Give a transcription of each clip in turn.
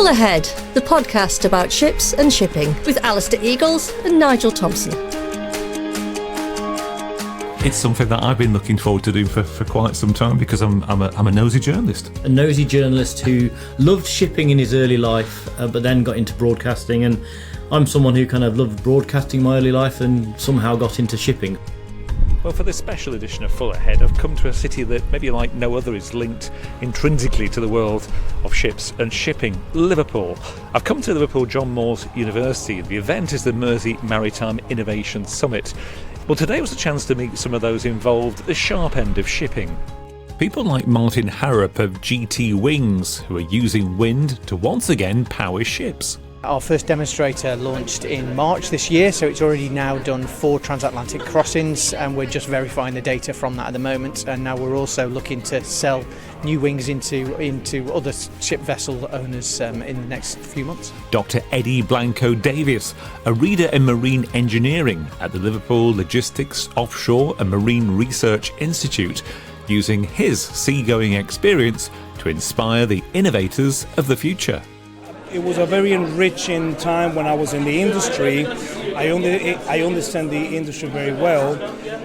Full Ahead, the podcast about ships and shipping with Alistair Eagles and Nigel Thompson. It's something that I've been looking forward to do for quite some time because I'm a nosy journalist. A nosy journalist who loved shipping in his early life, but then got into broadcasting. And I'm someone who kind of loved broadcasting my early life and somehow got into shipping. Well, for this special edition of Full Ahead, I've come to a city that maybe like no other is linked intrinsically to the world of ships and shipping, Liverpool. I've come to Liverpool John Moores University. The event is the Mersey Maritime Innovation Summit. Well, today was a chance to meet some of those involved at the sharp end of shipping. People like Martin Harrop of GT Wings, who are using wind to once again power ships. Our first demonstrator launched in March this year, so it's already now done 4 transatlantic crossings, and we're just verifying the data from that at the moment. And now we're also looking to sell new wings into other ship vessel owners in the next few months. Dr. Eddie Blanco-Davis, a reader in marine engineering at the Liverpool Logistics, Offshore and Marine Research Institute, using his seagoing experience to inspire the innovators of the future. It was a very enriching time when I was in the industry. I understand the industry very well,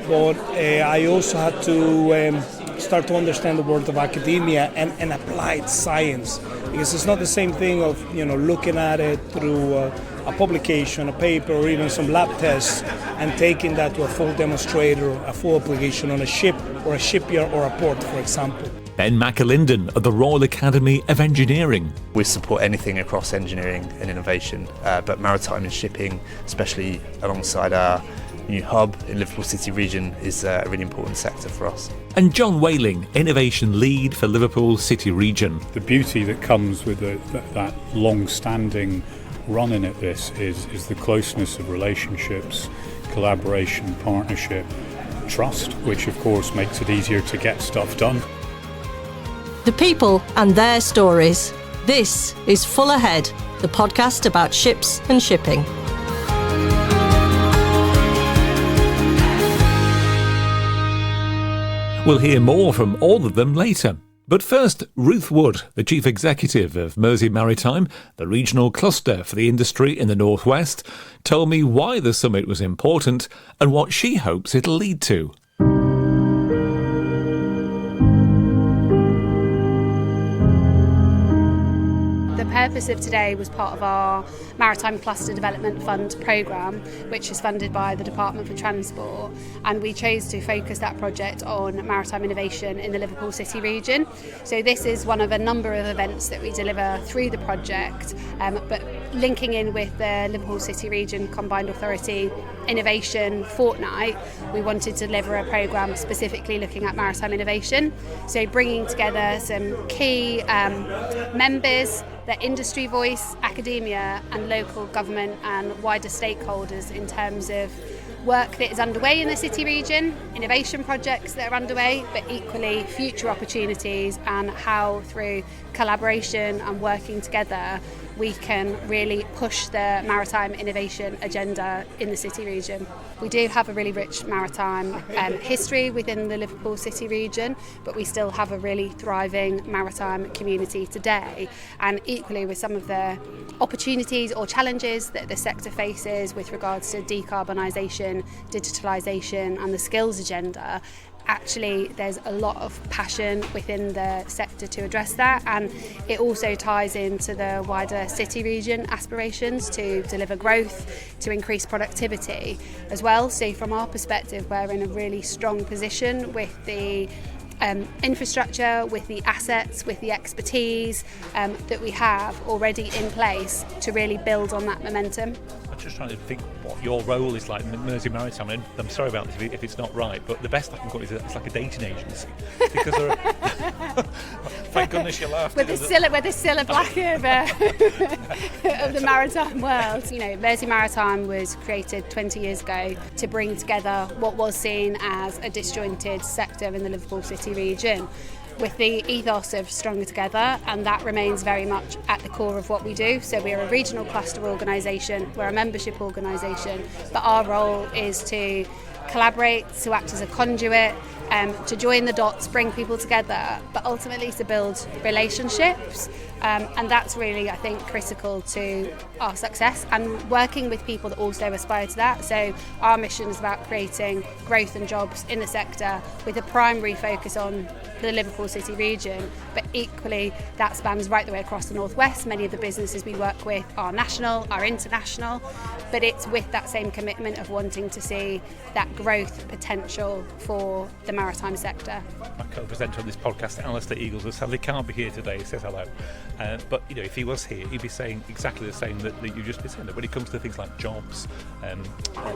but I also had to start to understand the world of academia and applied science, because it's not the same thing of looking at it through a publication, a paper, or even some lab tests, and taking that to a full demonstrator, a full application on a ship or a shipyard or a port, for example. Ben McAlinden of the Royal Academy of Engineering. We support anything across engineering and innovation, but maritime and shipping, especially alongside our new hub in Liverpool City Region, is a really important sector for us. And John Whaling, Innovation Lead for Liverpool City Region. The beauty that comes with that long-standing running at this is the closeness of relationships, collaboration, partnership, trust, which of course makes it easier to get stuff done. The people and their stories. This is Full Ahead, the podcast about ships and shipping. We'll hear more from all of them later. But first, Ruth Wood, the Chief Executive of Mersey Maritime, the regional cluster for the industry in the Northwest, told me why the summit was important and what she hopes it'll lead to. The purpose of today was part of our Maritime Cluster Development Fund programme, which is funded by the Department for Transport, and we chose to focus that project on maritime innovation in the Liverpool City Region. So this is one of a number of events that we deliver through the project, but linking in with the Liverpool City Region Combined Authority Innovation Fortnight, we wanted to deliver a programme specifically looking at maritime innovation. So bringing together some key members, the industry voice, academia and local government and wider stakeholders in terms of work that is underway in the city region, innovation projects that are underway, but equally future opportunities and how through collaboration and working together we can really push the maritime innovation agenda in the city region. We do have a really rich maritime history within the Liverpool City region, but we still have a really thriving maritime community today. And equally with some of the opportunities or challenges that the sector faces with regards to decarbonisation, digitalisation and the skills agenda, actually there's a lot of passion within the sector to address that, and it also ties into the wider city region aspirations to deliver growth, to increase productivity as well. So from our perspective, we're in a really strong position with the infrastructure, with the assets, with the expertise that we have already in place to really build on that momentum. I'm just trying to think what your role is like in Mersey Maritime, and I'm sorry about this if it's not right, but the best I can call it is it's like a dating agency. Because there are thank goodness you laughed. We're the Cilla Black of the maritime world. You know, Mersey Maritime was created 20 years ago to bring together what was seen as a disjointed sector in the Liverpool City region, with the ethos of Stronger Together, and that remains very much at the core of what we do. So we're a regional cluster organisation, we're a membership organisation, but our role is to collaborate, to act as a conduit, to join the dots, bring people together, but ultimately to build relationships. And that's really, I think, critical to our success, and working with people that also aspire to that. So our mission is about creating growth and jobs in the sector with a primary focus on the Liverpool City Region, but equally that spans right the way across the Northwest. Many of the businesses we work with are national, are international, but it's with that same commitment of wanting to see that growth potential for the maritime sector. My co-presenter on this podcast, Alistair Eagles, who sadly can't be here today, says hello. But if he was here, he'd be saying exactly the same that you just been saying. That when it comes to things like jobs,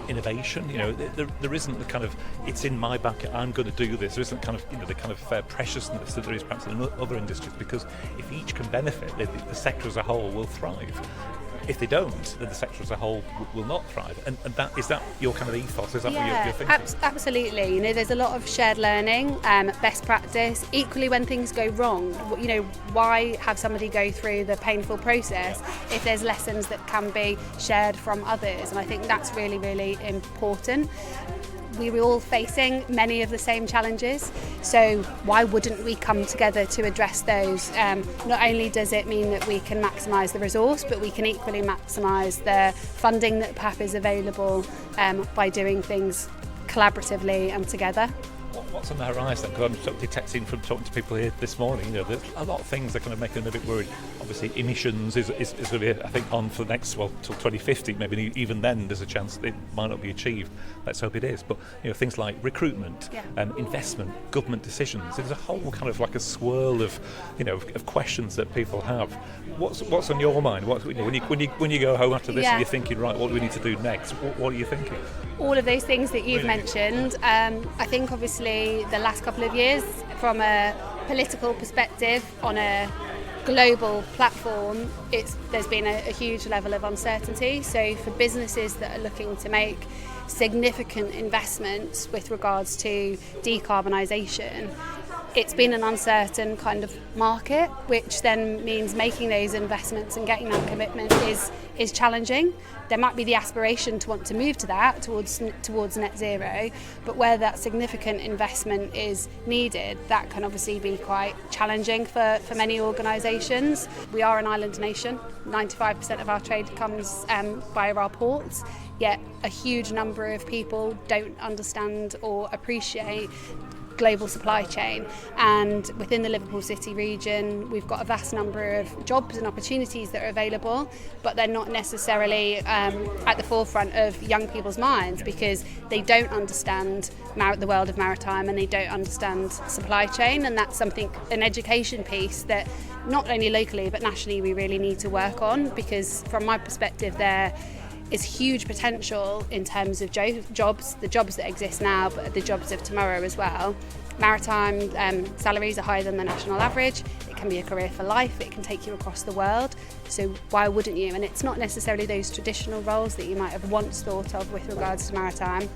innovation, there isn't the kind of it's in my bucket, I'm going to do this. There isn't kind of the kind of preciousness that there is perhaps in other industries, because if each can benefit, the sector as a whole will thrive. If they don't, then the sector as a whole will not thrive. And is that your kind of ethos? Is that what you're thinking? Absolutely. There's a lot of shared learning, best practice. Equally, when things go wrong, why have somebody go through the painful process if there's lessons that can be shared from others? And I think that's really, really important. We were all facing many of the same challenges, so why wouldn't we come together to address those? Not only does it mean that we can maximise the resource, but we can equally maximise the funding that perhaps is available by doing things collaboratively and together. What's on the horizon? Because I'm sort of detecting from talking to people here this morning, there's a lot of things that are going to make them a bit worried. Obviously, emissions is going to be, I think, on for the next, till 2050. Maybe even then there's a chance that it might not be achieved. Let's hope it is. But things like recruitment, investment, government decisions. There's a whole kind of like a swirl of, of questions that people have. What's on your mind? When you go home after this and you're thinking, right, what do we need to do next? What are you thinking? All of those things that you've mentioned. I think obviously the last couple of years, from a political perspective, on a global platform, there's been a huge level of uncertainty. So for businesses that are looking to make significant investments with regards to decarbonisation, it's been an uncertain kind of market, which then means making those investments and getting that commitment is challenging. There might be the aspiration to want to move to that, towards net zero, but where that significant investment is needed, that can obviously be quite challenging for many organisations. We are an island nation. 95% of our trade comes via our ports, yet a huge number of people don't understand or appreciate global supply chain, and within the Liverpool City Region we've got a vast number of jobs and opportunities that are available, but they're not necessarily at the forefront of young people's minds because they don't understand the world of maritime and they don't understand supply chain, and that's an education piece that not only locally but nationally we really need to work on, because from my perspective there is huge potential in terms of jobs, the jobs that exist now, but the jobs of tomorrow as well. Maritime salaries are higher than the national average. It can be a career for life. It can take you across the world. So why wouldn't you? And it's not necessarily those traditional roles that you might have once thought of with regards to maritime.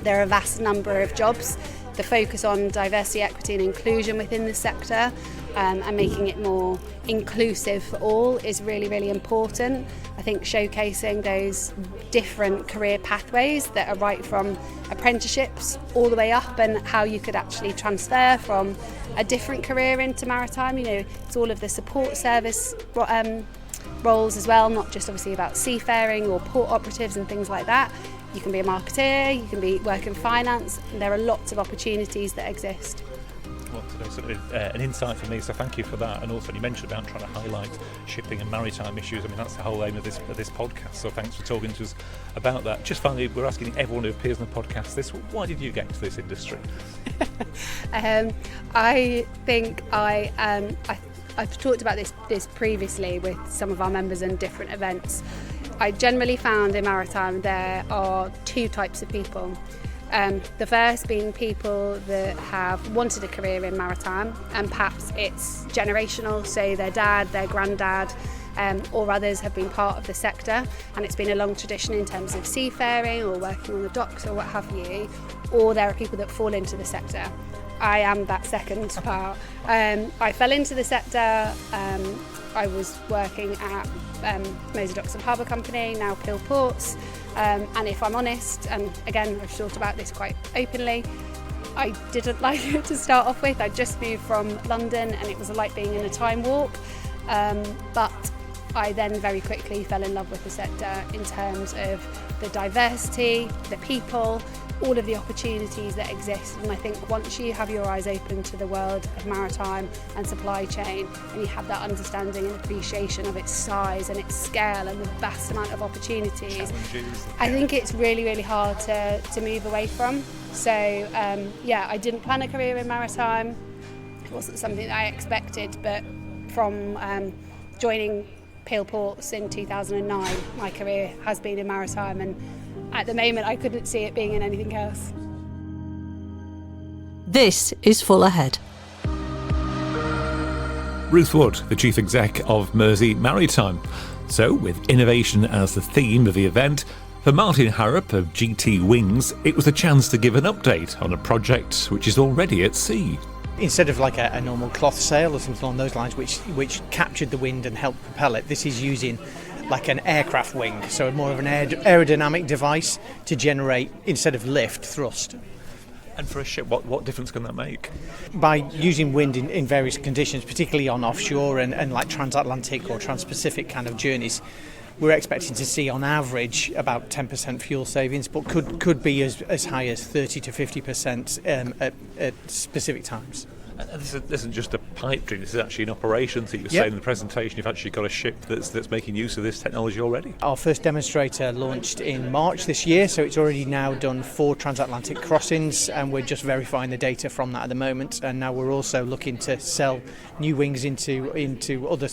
There are a vast number of jobs. The focus on diversity, equity and inclusion within the sector and making it more inclusive for all is really, really important. I think showcasing those different career pathways that are right from apprenticeships all the way up, and how you could actually transfer from a different career into maritime. It's all of the support service roles as well, not just obviously about seafaring or port operatives and things like that. You can be a marketeer, you can work in finance, and there are lots of opportunities that exist. Well, today's sort of an insight for me, so thank you for that. And also, you mentioned about trying to highlight shipping and maritime issues. I mean, that's the whole aim of this podcast. So thanks for talking to us about that. Just finally, we're asking everyone who appears in the podcast this: why did you get into this industry? I think I've talked about this previously with some of our members in different events. I generally found in maritime there are two types of people. The first being people that have wanted a career in maritime, and perhaps it's generational, so their dad, their granddad or others have been part of the sector, and it's been a long tradition in terms of seafaring or working on the docks or what have you, or there are people that fall into the sector. I am that second part. I fell into the sector. I was working at Mersey Docks and Harbour Company, now Peel Ports, and if I'm honest, and again I've thought about this quite openly, I didn't like it to start off with. I just moved from London and it was like being in a time warp, but I then very quickly fell in love with the sector in terms of the diversity, the people, all of the opportunities that exist. And I think once you have your eyes open to the world of maritime and supply chain, and you have that understanding and appreciation of its size and its scale and the vast amount of opportunities, I think it's really, really hard to move away from. So yeah, I didn't plan a career in maritime. It wasn't something that I expected, but from joining Peel Ports in 2009, my career has been in maritime, and at the moment I couldn't see it being in anything else. This is Full Ahead. Ruth Wood, the Chief Exec of Mersey Maritime. So, with innovation as the theme of the event, for Martin Harrop of GT Wings, it was a chance to give an update on a project which is already at sea. Instead of like a normal cloth sail or something along those lines, which captured the wind and helped propel it, this is using like an aircraft wing, so more of an aerodynamic device to generate, instead of lift, thrust. And for a ship, what difference can that make? By using wind in various conditions, particularly on offshore and like transatlantic or trans-Pacific kind of journeys, we're expecting to see on average about 10% fuel savings, but could be as high as 30 to 50% at specific times. And this isn't just a pipe dream, this is actually an operation. So you were saying in the presentation you've actually got a ship that's making use of this technology already. Our first demonstrator launched in March this year, so it's already now done 4 transatlantic crossings, and we're just verifying the data from that at the moment. And now we're also looking to sell new wings into other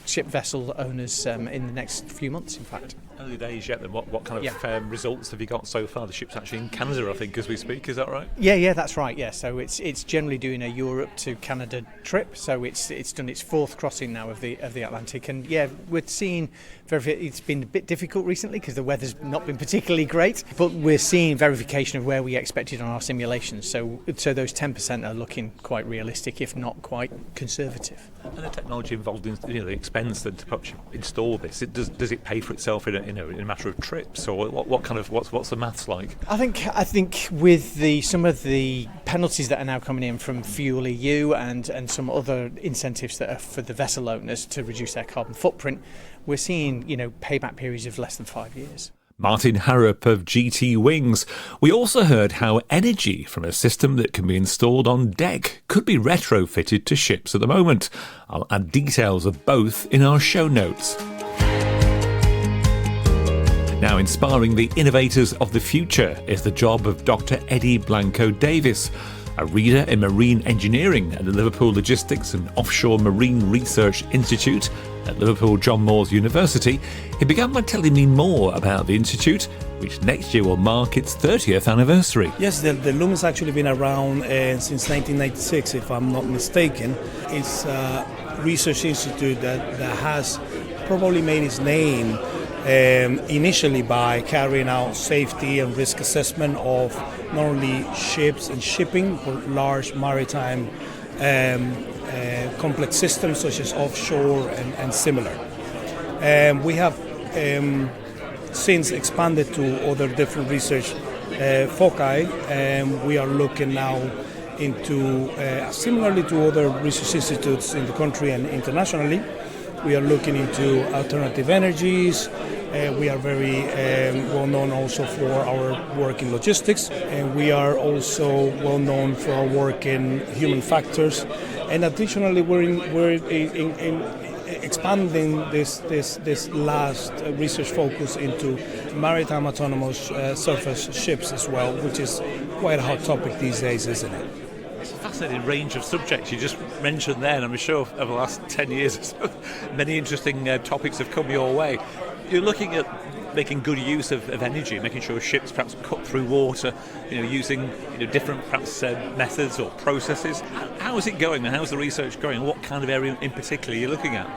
ship vessel owners in the next few months, in fact. Early days yet, then what kind of results have you got so far? The ship's actually in Canada, I think, as we speak, is that right? Yeah, that's right, yeah. So it's generally doing a Europe to Canada trip, so it's done its 4th crossing now of the Atlantic, and yeah, we're seeing it's been a bit difficult recently because the weather's not been particularly great, but we're seeing verification of where we expected on our simulations, so those 10% are looking quite realistic, if not quite conservative. And the technology involved in the expense then to install this, does it pay for itself in a matter of trips, or what's the maths like? I think with some of the penalties that are now coming in from Fuel EU and some other incentives that are for the vessel owners to reduce their carbon footprint, we're seeing payback periods of less than 5 years. Martin Harrop of GT Wings. We also heard how energy from a system that can be installed on deck could be retrofitted to ships at the moment. I'll add details of both in our show notes. Now, inspiring the innovators of the future is the job of Dr. Eddie Blanco-Davis, a reader in marine engineering at the Liverpool Logistics and Offshore Marine Research Institute at Liverpool John Moores University. He began by telling me more about the institute, which next year will mark its 30th anniversary. Yes, the Loom has actually been around since 1996, if I'm not mistaken. It's a research institute that has probably made its name initially by carrying out safety and risk assessment of not only ships and shipping, but large maritime complex systems such as offshore and similar. We have since expanded to other different research foci, and we are looking now into, similarly to other research institutes in the country and internationally, we are looking into alternative energies. We are very well known also for our work in logistics, and we are also well known for our work in human factors. And additionally, we're expanding this last research focus into maritime autonomous surface ships as well, which is quite a hot topic these days, isn't it? It's a fascinating range of subjects you just mentioned there, and I'm sure over the last 10 years many interesting topics have come your way. You're looking at making good use of energy, making sure ships perhaps cut through water, using different perhaps methods or processes. How is it going, and how's the research going? What kind of area in particular are you looking at?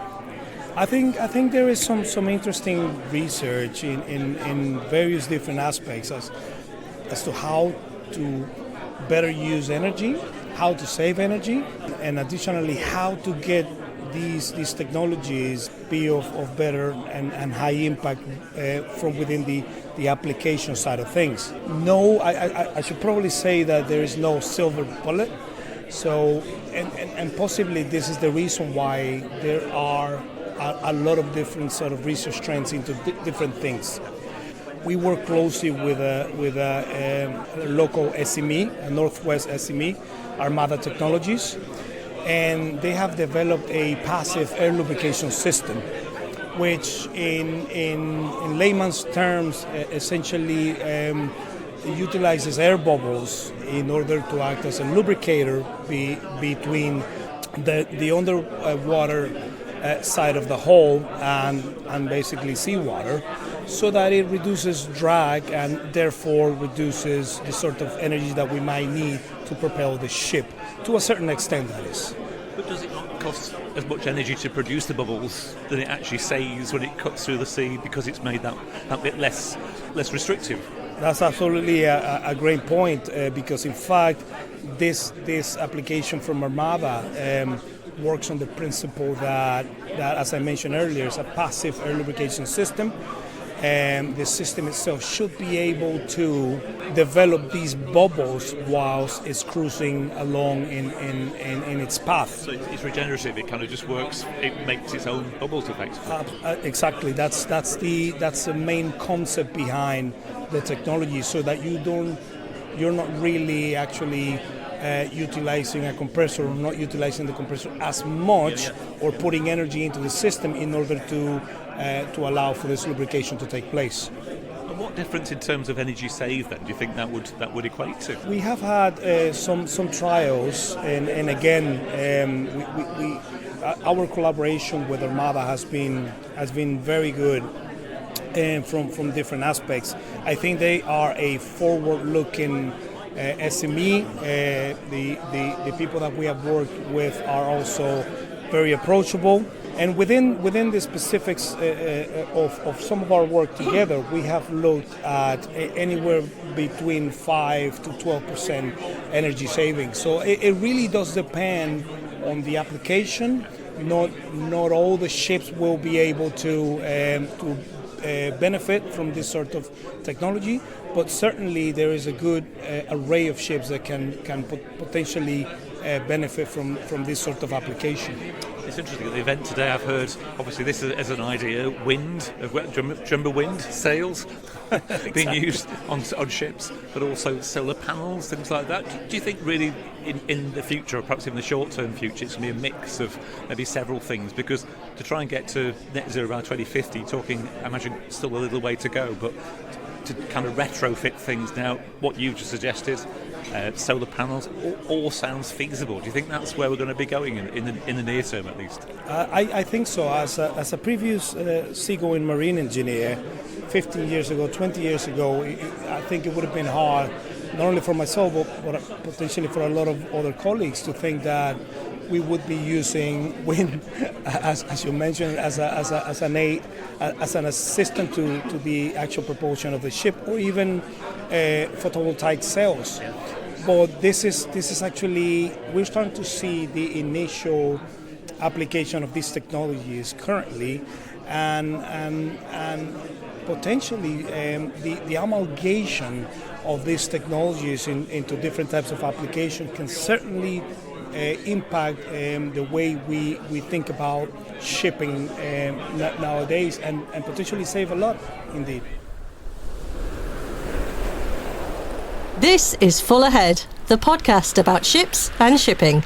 I think there is some interesting research in various different aspects as to how to better use energy, how to save energy, and additionally how to get these technologies be of better and high impact from within the application side of things. No, I should probably say that there is no silver bullet. So, and possibly this is the reason why there are a lot of different sort of research trends into different things. We work closely with a local SME, a Northwest SME, Armada Technologies, and they have developed a passive air lubrication system, which in layman's terms essentially utilizes air bubbles in order to act as a lubricator between the underwater side of the hull and basically seawater, so that it reduces drag and therefore reduces the sort of energy that we might need to propel the ship, to a certain extent, that is. But does it not cost as much energy to produce the bubbles than it actually saves when it cuts through the sea, because it's made that bit less restrictive? That's absolutely a great point, because in fact this application from Armada works on the principle that, as I mentioned earlier, is a passive air lubrication system. And the system itself should be able to develop these bubbles whilst it's cruising along in its path. So it's regenerative. It kind of just works. It makes its own bubbles effectively. Exactly. That's the main concept behind the technology, so that you're not really actually utilizing a compressor, or not utilizing the compressor as much, or putting energy into the system in order to allow for this lubrication to take place. And what difference in terms of energy saved then do you think that would equate to? We have had some trials, and again, our collaboration with Armada has been very good, from different aspects. I think they are a forward-looking SME. The people that we have worked with are also very approachable. And within the specifics of some of our work together, we have looked at anywhere between 5 to 12% energy savings. So it really does depend on the application. Not all the ships will be able to benefit from this sort of technology, but certainly there is a good array of ships that can potentially benefit from this sort of application. It's interesting at the event today. I've heard, obviously, this as an idea, wind, jumbo wind sails being used on ships, but also solar panels, things like that. Do you think really in the future, or perhaps in the short-term future, it's going to be a mix of maybe several things? Because to try and get to net zero by 2050, I imagine still a little way to go, but to kind of retrofit things now, what you've just suggested, solar panels, all sounds feasible. Do you think that's where we're going to be going in the near term, at least? I think so. As a previous seagoing marine engineer, 15 years ago, 20 years ago, I think it would have been hard, not only for myself, but potentially for a lot of other colleagues, to think that we would be using wind, as you mentioned, as an assistant to the actual propulsion of the ship, or even photovoltaic cells. But this is actually, we're starting to see the initial application of these technologies currently, and potentially the amalgamation of these technologies into different types of application can certainly impact the way we think about shipping nowadays, and potentially save a lot indeed. This is Full Ahead, the podcast about ships and shipping.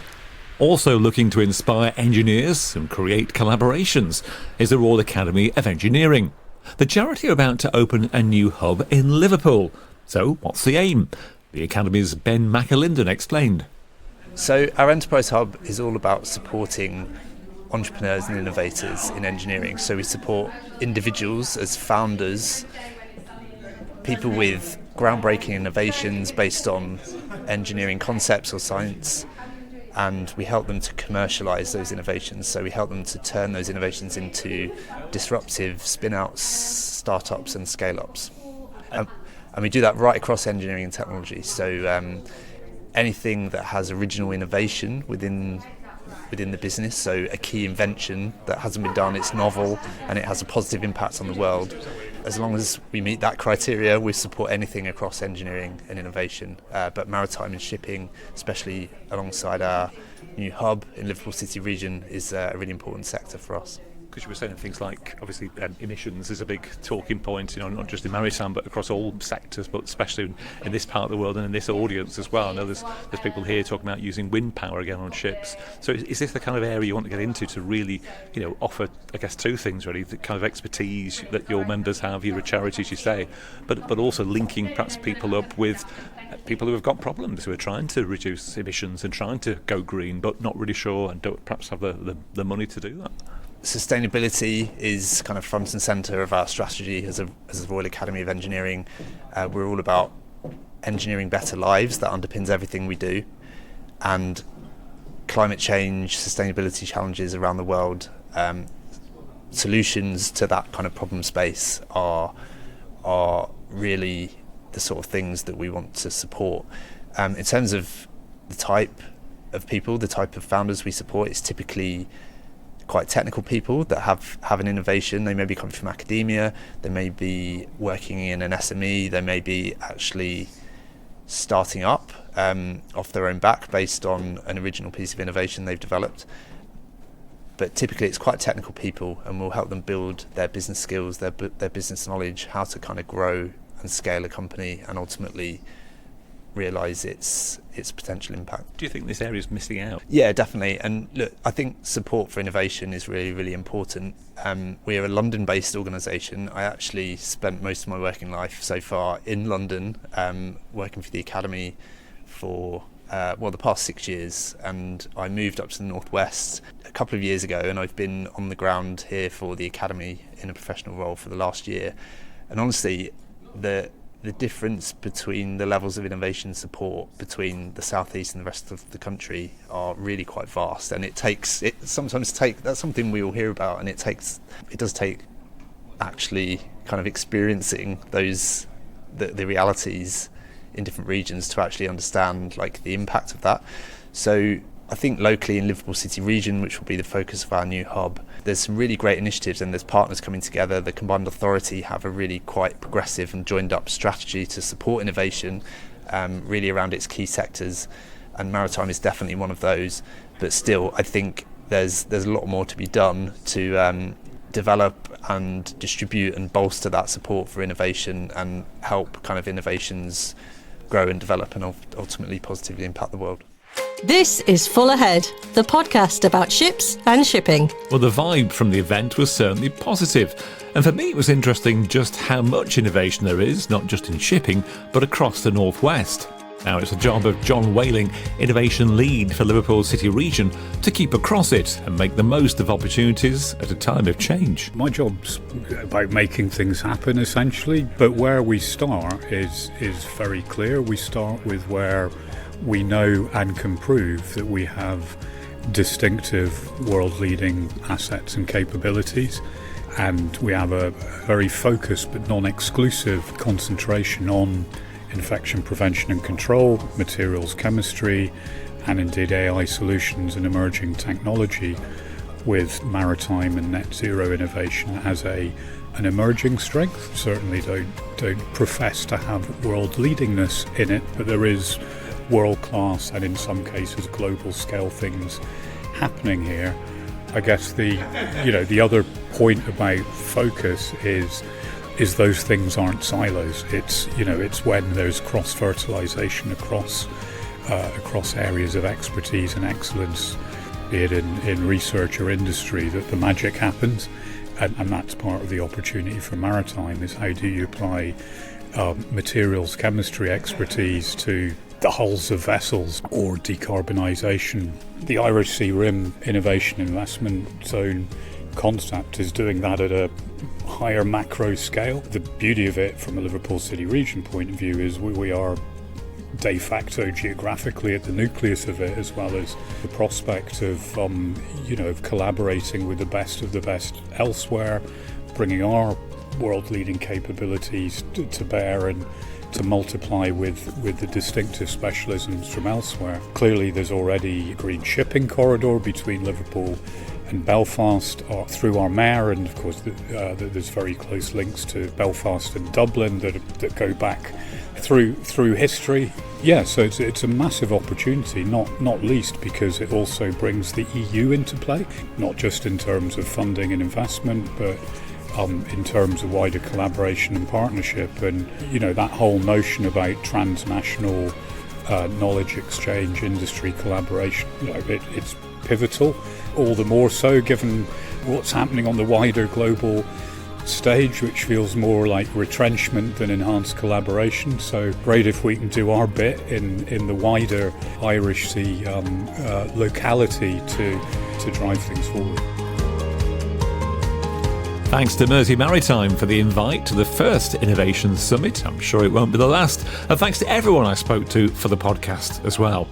Also looking to inspire engineers and create collaborations is the Royal Academy of Engineering. The charity are about to open a new hub in Liverpool. So what's the aim? The Academy's Ben McAlinden explained. So our Enterprise Hub is all about supporting entrepreneurs and innovators in engineering. So we support individuals as founders, people with groundbreaking innovations based on engineering concepts or science, and we help them to commercialise those innovations. So we help them to turn those innovations into disruptive spin-outs, startups and scale-ups. And we do that right across engineering and technology. So anything that has original innovation within the business, so a key invention that hasn't been done, it's novel and it has a positive impact on the world. As long as we meet that criteria, we support anything across engineering and innovation. But maritime and shipping, especially alongside our new hub in Liverpool City Region, is a really important sector for us. Because you were saying things like, obviously, emissions is a big talking point, not just in maritime, but across all sectors, but especially in this part of the world and in this audience as well. I know there's people here talking about using wind power again on ships. So is this the kind of area you want to get into to really, offer, I guess, two things really, the kind of expertise that your members have, you're a charity, as you say, but also linking perhaps people up with people who have got problems, who are trying to reduce emissions and trying to go green, but not really sure and don't perhaps have the money to do that. Sustainability is kind of front and centre of our strategy as the Royal Academy of Engineering. We're all about engineering better lives. That underpins everything we do. And climate change, sustainability challenges around the world, solutions to that kind of problem space are really the sort of things that we want to support. In terms of the type of people, the type of founders we support, it's typically quite technical people that have an innovation. They may be coming from academia, they may be working in an SME, they may be actually starting up off their own back based on an original piece of innovation they've developed. But typically it's quite technical people, and we'll help them build their business skills, their business knowledge, how to kind of grow and scale a company and ultimately realise its potential impact. Do you think this area is missing out? Yeah, definitely. And look, I think support for innovation is really, really important. We're a London-based organisation. I actually spent most of my working life so far in London, working for the Academy for the past 6 years, and I moved up to the northwest a couple of years ago, and I've been on the ground here for the Academy in a professional role for the last year. And honestly, the difference between the levels of innovation support between the southeast and the rest of the country are really quite vast, and that's something we all hear about, and it does take actually kind of experiencing the realities in different regions to actually understand like the impact of that. So I think locally in Liverpool City Region, which will be the focus of our new hub, there's some really great initiatives and there's partners coming together. The Combined Authority have a really quite progressive and joined up strategy to support innovation really around its key sectors, and maritime is definitely one of those. But still, I think there's a lot more to be done to develop and distribute and bolster that support for innovation and help kind of innovations grow and develop and ultimately positively impact the world. This is Full Ahead, the podcast about ships and shipping. Well, the vibe from the event was certainly positive. And for me, it was interesting just how much innovation there is, not just in shipping, but across the Northwest. Now, it's the job of John Whaling, Innovation Lead for Liverpool City Region, to keep across it and make the most of opportunities at a time of change. My job's about making things happen, essentially, but where we start is very clear. We start with where we know and can prove that we have distinctive world-leading assets and capabilities, and we have a very focused but non-exclusive concentration on infection prevention and control, materials chemistry, and indeed AI solutions and emerging technology, with maritime and net zero innovation as an emerging strength. Certainly don't profess to have world leadingness in it, but there is world-class and in some cases global scale things happening here. I guess the other point about focus is those things aren't silos. It's when there's cross-fertilization across areas of expertise and excellence, be it in research or industry, that the magic happens, and that's part of the opportunity for maritime, is how do you apply materials chemistry expertise to the hulls of vessels or decarbonisation. The Irish Sea Rim Innovation Investment Zone concept is doing that at a higher macro scale. The beauty of it from a Liverpool City Region point of view is we are de facto geographically at the nucleus of it, as well as the prospect of of collaborating with the best elsewhere, bringing our world-leading capabilities to bear and to multiply with the distinctive specialisms from elsewhere. Clearly there's already a green shipping corridor between Liverpool and Belfast through our Mare, and of course there's very close links to Belfast and Dublin that go back through history. Yeah, so it's a massive opportunity, not least because it also brings the EU into play, not just in terms of funding and investment, but in terms of wider collaboration and partnership. And that whole notion about transnational knowledge exchange, industry collaboration, it's pivotal, all the more so given what's happening on the wider global stage, which feels more like retrenchment than enhanced collaboration. So great if we can do our bit in the wider Irish Sea locality to drive things forward. Thanks to Mersey Maritime for the invite to the first Innovation Summit. I'm sure it won't be the last. And thanks to everyone I spoke to for the podcast as well.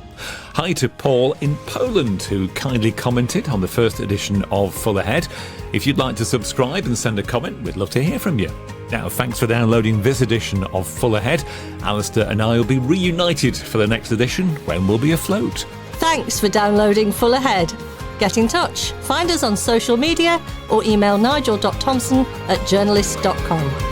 Hi to Paul in Poland, who kindly commented on the first edition of Full Ahead. If you'd like to subscribe and send a comment, we'd love to hear from you. Now, thanks for downloading this edition of Full Ahead. Alistair and I will be reunited for the next edition when we'll be afloat. Thanks for downloading Full Ahead. Get in touch. Find us on social media or email nigel.thompson@journalist.com.